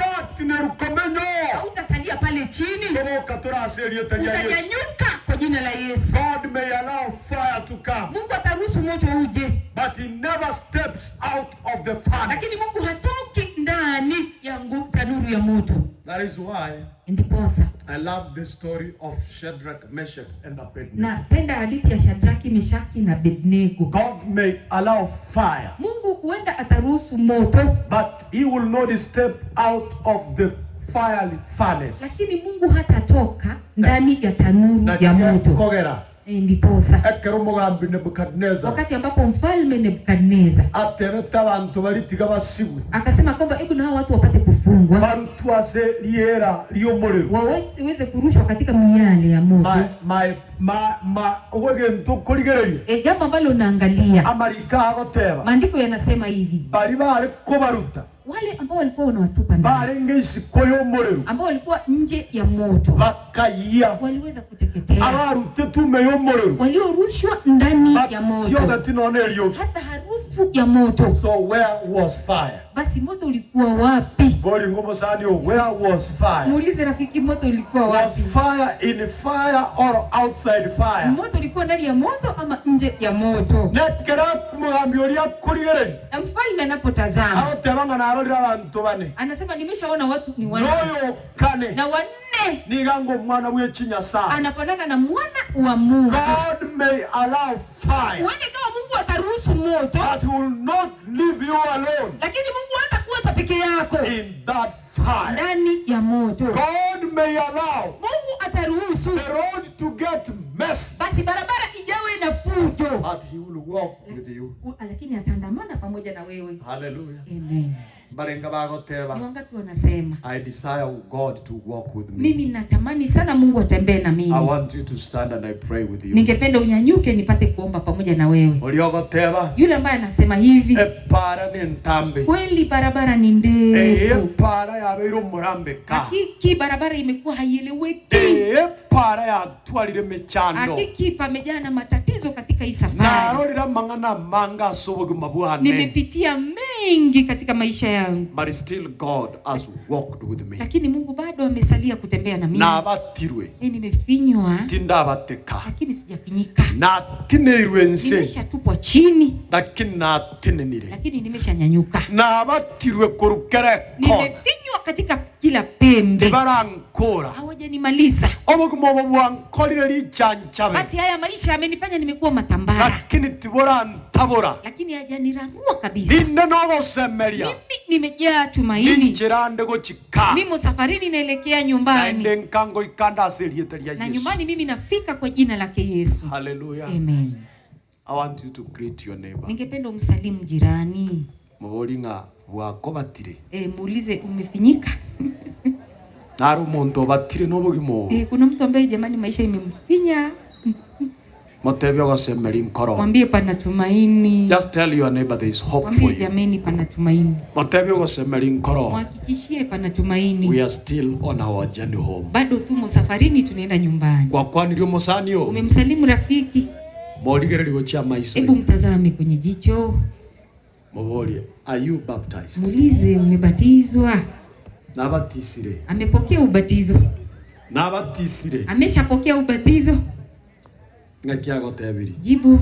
Hautasalia pale chini. Utanyanyuka kwa jina la Yesu. God may allow fire to come. Mungu ataruhusu moto uje. But he never steps out of the furnace. Lakini Mungu hatoki ndani ya tanuru ya moto. That is why ndiposa I love the story of Shadrach, Meshach and Abednego. Napenda hadithi ya Shadraki, Meshaki na Abednego. God may allow fire. Mungu huenda ataruhusu moto. But he will not step out of the fiery furnace. Lakini Mungu hatatoka ndani ya tanuru ya moto. Kogera. Ndiposa wakati ambapo mfalme Nebukadneza akasema kwamba hebu na hao watu wapate kufungwa, waweze kurushwa katika miale ya moto. Jambo ambalo unaangalia, maandiko yanasema hivi, wale ambao walikuwa wanawatupa ndani, ambao walikuwa nje ya moto, waliweza kuteketea. Waliorushwa ndani ya moto, hata harufu ya moto. So where was fire? Basi moto ulikuwa wapi? Where was fire? Muulize rafiki, moto ulikuwa wapi? Was fire in fire or outside fire? Moto ulikuwa ndani ya moto ama nje ya moto? Na mfalme anapotazama, anasema nimeshaona watu ni wanne. Na wanne anafanana na mwana wa Mungu. God may allow fire. Wende kama Mungu ataruhusu moto, but will not leave you alone. Lakini Mungu hatakuacha peke yako in that fire. Ndani ya moto. God may allow. Mungu ataruhusu the road to get messy. Basi barabara ijawe na fujo. but he will walk with you. Lakini ataandamana pamoja na wewe. Hallelujah. Amen. Barenga bagoteba. Ni wangapi wanasema, I desire God to walk with me. Mimi natamani sana Mungu atembee na mimi. I want you to stand and I pray with you. Ningependa unyanyuke nipate kuomba pamoja na wewe. Uliogoteba. Yule ambaye anasema hivi, para ni ntambe. Kweli barabara ni ndefu. Para ya bero murambeka. Hakiki barabara imekuwa haieleweki. Para ya tualire mechando. Hakiki pamejaa na matatizo katika hii safari. Na rolira mangana manga sobogu mabuhane. Nimepitia mengi katika maisha yangu. But still God has walked with me. Lakini Mungu bado amesalia kutembea na mimi. Na abatirwe. Nimefinywa. Tinda abateka. Lakini sijafinyika. Na tineirwe nse. Nimeshatupwa chini. Lakini na tinenire. Lakini nimeshanyanyuka. Na abatirwe kurukere. Nimefinywa katika kila pembe. Barankora. Hawajanimaliza. Basi haya maisha yamenifanya nimekuwa matambara. Lakini tibora ntabora. Lakini hajanirarua kabisa. Mimi nimejaa tumaini. Mimi safarini naelekea nyumbani. Na nyumbani mimi nafika kwa jina lake Yesu. Hallelujah. Amen. I want you to greet your neighbor. Ningependa umsalimu jirani. Mubolinga wakobatire. Muulize umefinyika. Naru muntu batire nobugimo. Kuna mtu ambaye jamani maisha imemfinya. Motebyo gasemeri nkoro. Mwambie pana tumaini. Just tell your neighbor there is hope for you. Mwambie jamani pana tumaini. Motebyo gasemeri nkoro. Mwahakikishie pana tumaini. We are still on our journey home. Bado tumo safarini tunaenda nyumbani. Kwa kwani ndio musanio. Umemsalimu rafiki. Moligereri gocha maiso. Hebu mtazame kwenye jicho. Moboli, are you baptized? Muulize umebatizwa? Nabatisire. Amepokea ubatizo. Nabatisire. Ameshapokea ubatizo. Ngakiago tebiri. Jibu.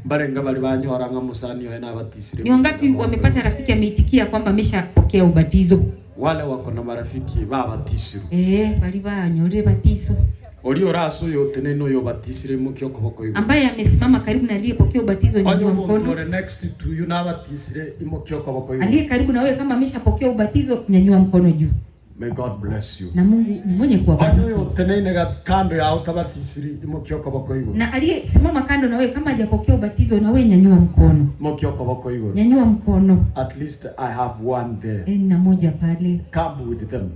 Barenga bali banyoranga musanio nabatisire. Ni wangapi wamepata rafiki ameitikia kwamba ameshapokea ubatizo? Wale wako na marafiki babatisiru. Bali banyore batizo. Oli oraso yote neno yo batisire mukyo koboko yuko. Ambaye amesimama karibu na aliyepokea ubatizo nyanyua mkono. Onyo next to you na batisire imukyo koboko yuko. Aliye karibu na wewe kama ameshapokea ubatizo nyanyua mkono juu. May God bless you. Na Mungu ni mwenye kuwabariki. Onyo yote nene kando ya utabatisire imukyo koboko yuko. Na aliye simama kando na wewe kama hajapokea ubatizo na wewe nyanyua mkono. Mukyo koboko yuko. Nyanyua mkono. At least I have one there. Na moja pale. Come with them.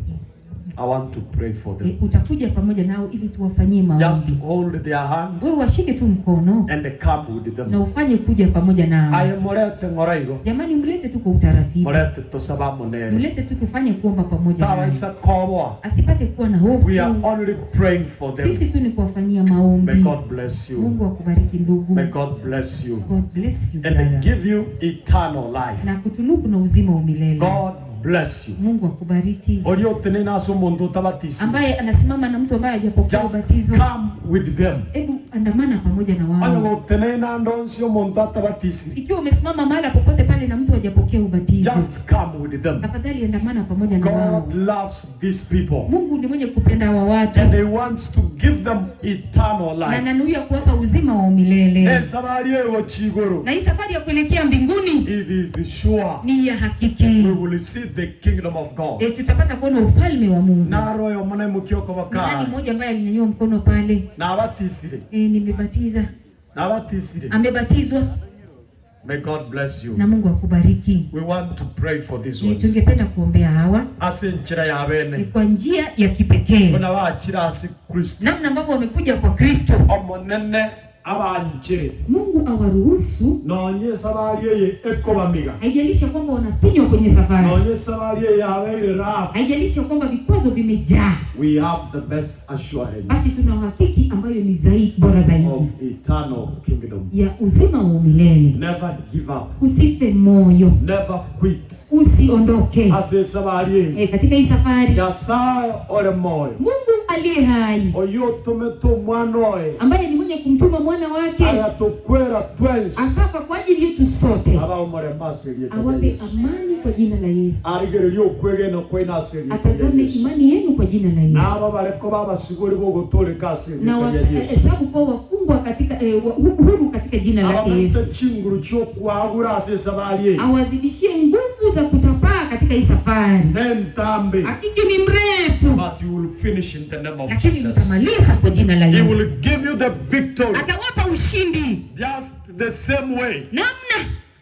I want to pray for them. Utakuja pamoja nao ili tuwafanyie maombi. Just hold their hand. Wewe washike tu mkono. And come with them. Na ufanye kuja pamoja nao. Aye morete ngoraigo. Jamani mlete tu kwa utaratibu. Morete tosaba monere. Mlete tu tufanye kuomba pamoja nao. Tawa isa kobo. Asipate kuwa na hofu. We are only praying for them. Sisi tu ni kuwafanyia maombi. May God bless you. Mungu akubariki ndugu. May God bless you. God bless you. And give you eternal life. Na kutunuku na uzima wa milele. God bless you. Mungu akubariki. Olio tenena so mondo tabatisi. Ambaye anasimama na mtu ambaye hajapokea ubatizo. Come with them. Hebu andamana pamoja na wao. Olio tenena ndonso mondo tabatisi. Ikiwa umesimama mahali popote pale na mtu hajapokea ubatizo. Just come with them. Tafadhali andamana pamoja na wao. God loves these people. Mungu ni mwenye kupenda hawa watu. And he wants to give them eternal life. Na ananuia kuwapa uzima wa milele. Safari yo chigoro. Na hii safari ya kuelekea mbinguni. It is sure. Ni ya hakiki. We will see the kingdom of God. Tutapata kuona ufalme wa Mungu. Na roho mwana mkioko waka. Nani mmoja ambaye alinyanyua mkono pale? Na abatisire. Nimebatiza. Na abatisire. Amebatizwa. May God bless you. Na Mungu akubariki. We want to pray for these ones. Tungependa kuombea hawa. Ase njira ya bene. Kwa njia ya kipekee. Kuna waachira ase Kristo. Namna ambavyo wamekuja kwa Kristo. Omonene abanje. Mungu awaruhusu. Nonye safari ye ekobamiga. Haijalisha kwamba wanafinywa kwenye safari. Nonye safari ye yawe rafu. Haijalisha kwamba vikwazo vimejaa. We have the best assurance. Basi tuna uhakiki ambayo ni zaidi bora zaidi. Of eternal kingdom. Ya uzima wa milele. Never give up. Usife moyo. Never quit. Usiondoke. Ase safari ye. Katika hii safari. Yasaye ole moyo. Mungu aliye hai. Oyo tometo mwanoe. Ambaye ni mwenye kumtuma mwana wake. Ayatokwera twensi. Akafa kwa ajili yetu sote. Aba umare maseli. Awape amani kwa jina la Yesu. Arigere lyo kwege no kwena aseli. Atazame imani yenu kwa jina la Yesu. Na aba bareko baba sigori bogo tole kasi. Na wahesabu kwa wafungwa katika uhuru katika jina la Yesu. Aba chinguru cho kuagura ase safari. Awazidishie nguvu za kutapaa katika hii safari. Nentambe. Hakiki ni mrefu. But you will finish in the name of Jesus. Jesus. Lakini mtamaliza kwa jina la Yesu. He will give you the victory. Atawapa ushindi. ushindi. Just the same way. Namna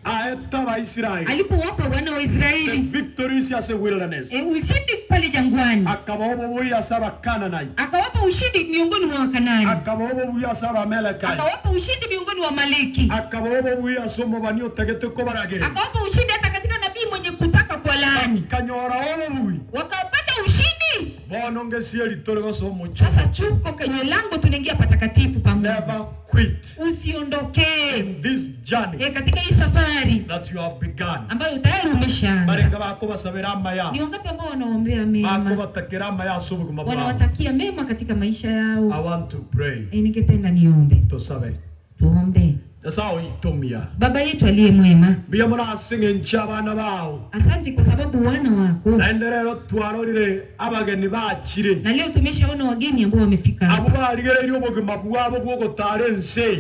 Aeta Israeli alipowapa wana wa Israeli victories as a wilderness. Ushindi pale jangwani. Akawapa buya saba Canaanite. Akawapa ushindi miongoni mwa Kanaani. Akawapa buya saba Amalekite. Akawapa ushindi miongoni mwa Maleki. Akawapa buya somo banyo tegete ko baragere. Akawapa ushindi hata katika nabii mwenye kutaka kwa laani. Kanyora ole wakapata ushindi. Bono ngesieli tolego somo. Sasa tuko kwenye lango tunaingia patakatifu pamoja. Never quit. Usiondoke this journey katika hii safari that you have begun. Ambayo tayari umeshaanza. Baraka bako basabira maya. Ni wangapi ambao wanaombea mema? Bako batakira maya subuku mababa. Wanawatakia mema katika maisha yao. I want to pray. Ningependa niombe. Tusabe. Tuombe. Baba yetu aliye mwema, asante kwa sababu wana wako. Na leo tumeshaona wageni ambao wamefika hapa,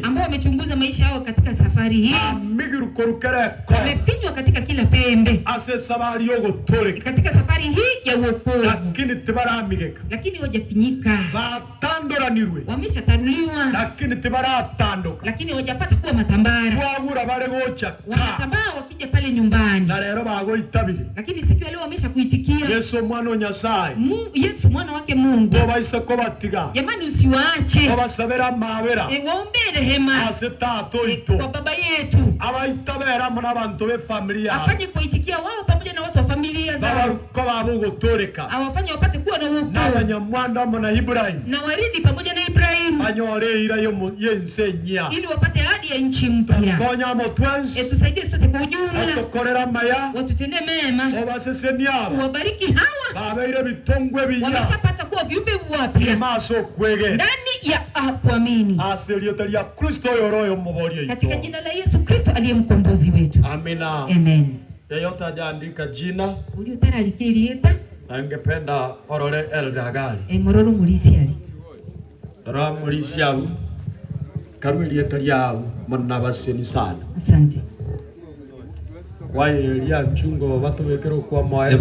ambao wamechunguza maisha yao katika safari hii, wamefinywa katika kila pembe katika safari hii ya wokovu, lakini hawajafinyika. Wameshatanuliwa lakini hawajapata kuwa matambara. Wanatambaa wakija pale nyumbani. Lakini siku leo wameshakuitikia. Yesu mwana wake Mungu. Jamani usiwaache. Waombe rehema kwa baba yetu. Afanye kuitikia wao pamoja na watu wa familia zao. Awafanye wapate kuwa na wokovu. Na waridi pamoja na Ibrahim. Ili wapate ahadi ya nchi mpya. Tusaidie sote kwa ujumla. Watutendee mema. Wabariki hawa. Wameshapata kuwa viumbe wapya ndani ya kuamini. Katika jina la Yesu Kristo aliye mkombozi wetu. Amina. Amen. Yeyote ajaandika jina uliotara likilieta angependa orole eldagali mororo mulisiali mulisiali karwelieta lyao munabaseni sana. Asante. Waye lya nchungo batubekero kwa moyo.